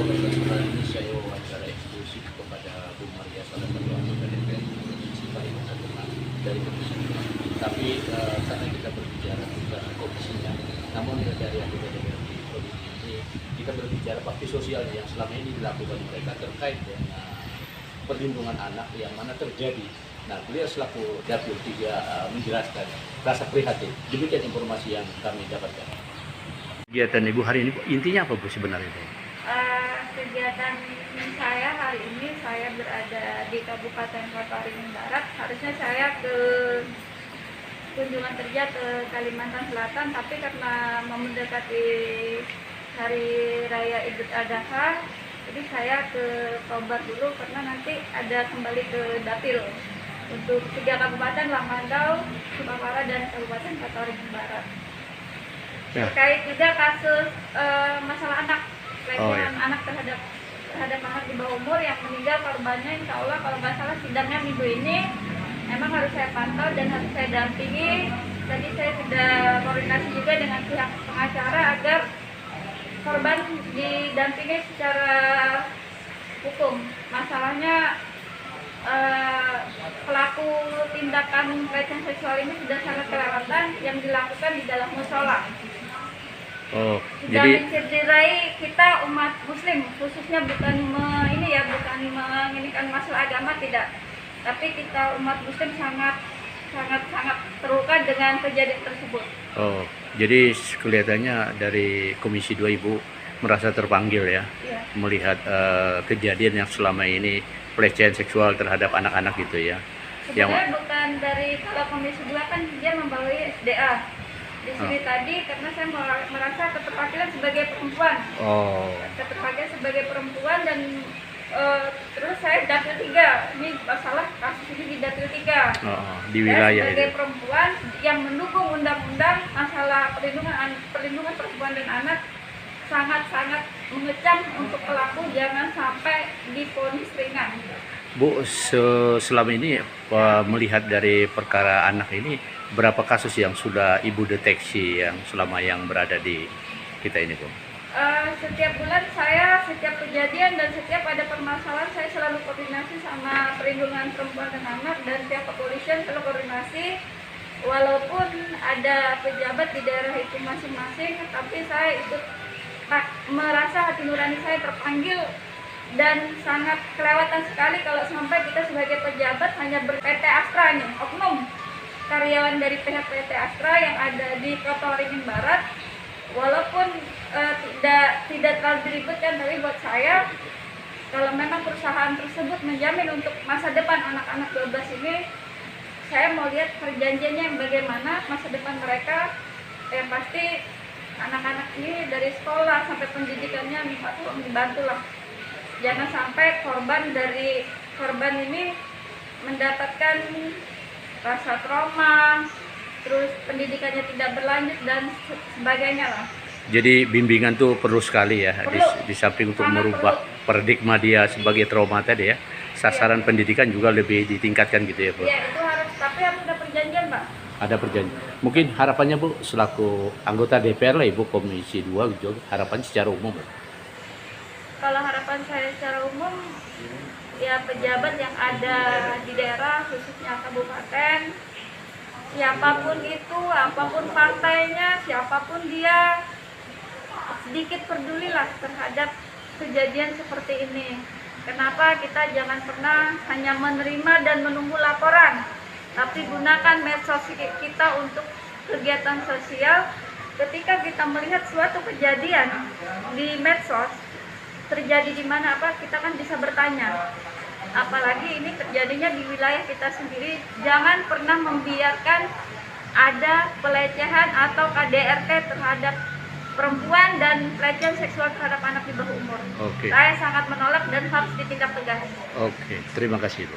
kesempatan ini saya wawancara eksklusif kepada Bu Maria, salah satu anggota DPR Provinsi Kalimantan Tengah dari Komisi 2. Tapi karena kita berbicara tentang komisinya, namun dari anggota DPR di provinsi ini kita berbicara bakti sosial yang selama ini dilakukan mereka terkait dengan perlindungan anak yang mana terjadi. Nah, beliau selaku Dapil 3 menjelaskan rasa prihatin. Demikian informasi yang kami dapatkan. Kegiatan Ibu hari ini intinya apa Bu sebenarnya? Kegiatan saya hari ini saya berada di Kabupaten Kota Waringin Barat. Harusnya saya ke kunjungan kerja ke Kalimantan Selatan, tapi karena mendekati Hari Raya Idul Adha, jadi saya ke Tobat dulu karena nanti ada kembali ke Dapil untuk 3 kabupaten, Lamandau, Sumbawa dan Kabupaten Kota Waringin Barat. Ya. Terkait juga kasus masalah anak, pelecehan ya. anak terhadap anak di bawah umur yang meninggal, korbannya insya Allah kalau nggak salah sidangnya minggu ini. Memang harus saya pantau dan harus saya dampingi. Tadi saya sudah koordinasi juga dengan pihak pengacara agar korban didampingi secara hukum. Masalahnya pelaku tindakan pelecehan seksual ini sudah sangat kelewatan yang dilakukan di dalam musola. Jadi mencederai kita umat Muslim, khususnya bukan menginginkan masalah agama, tidak. Tapi kita umat Muslim sangat terluka dengan kejadian tersebut. Jadi kelihatannya dari Komisi 2 Ibu merasa terpanggil ya, melihat kejadian yang selama ini pelecehan seksual terhadap anak-anak gitu ya. Sebenarnya bukan dari, kalau Komisi 2 kan dia membawa SDA. Di sini tadi karena saya merasa keterwakilan sebagai perempuan. Keterwakilan sebagai perempuan dan terus saya Dapil 3. Ini masalah kasus ini di Dapil 3. Di wilayah saya sebagai itu. perempuan yang mendukung undang-undang masalah perlindungan perempuan dan anak, sangat-sangat mengecam untuk pelaku jangan sampai divonis ringan. Bu, selama ini melihat dari perkara anak ini, berapa kasus yang sudah Ibu deteksi yang selama yang berada di kita ini, Bu? Setiap bulan setiap kejadian dan setiap ada permasalahan saya selalu koordinasi sama perlindungan perempuan dan anak dan pihak kepolisian selalu koordinasi. Walaupun ada pejabat di daerah itu masing-masing, tapi saya ikut merasa hati nurani saya terpanggil dan sangat kelewatan sekali kalau sampai kita sebagai pejabat hanya PT Astra ini, oknum karyawan dari pihak PT Astra yang ada di Kota Waringin Barat. Walaupun tidak terlalu diributkan, tapi buat saya kalau memang perusahaan tersebut menjamin untuk masa depan anak-anak 12 ini, saya mau lihat perjanjiannya yang bagaimana masa depan mereka. Yang pasti anak-anak ini dari sekolah sampai pendidikannya minta tolong dibantulah. Jangan sampai korban ini mendapatkan rasa trauma, terus pendidikannya tidak berlanjut dan sebagainya lah. Jadi bimbingan tuh perlu sekali ya, di samping untuk merubah paradigma dia sebagai trauma tadi ya, sasaran pendidikan juga lebih ditingkatkan gitu ya Bu? Iya, itu harus, tapi harus ada perjanjian Pak. Ada perjanjian. Mungkin harapannya Bu, selaku anggota DPR lah Ibu Komisi 2 gitu, harapannya secara umum Bu? Kalau harapan saya secara umum, ya pejabat yang ada di daerah, khususnya kabupaten, siapapun itu, apapun partainya, siapapun dia, sedikit pedulilah terhadap kejadian seperti ini. Kenapa kita jangan pernah hanya menerima dan menunggu laporan, tapi gunakan medsos kita untuk kegiatan sosial. Ketika kita melihat suatu kejadian di medsos, terjadi di mana kita kan bisa bertanya. Apalagi ini terjadinya di wilayah kita sendiri, jangan pernah membiarkan ada pelecehan atau KDRT terhadap perempuan dan pelecehan seksual terhadap anak di bawah umur. Saya sangat menolak dan harus ditindak tegas. Terima kasih Bu.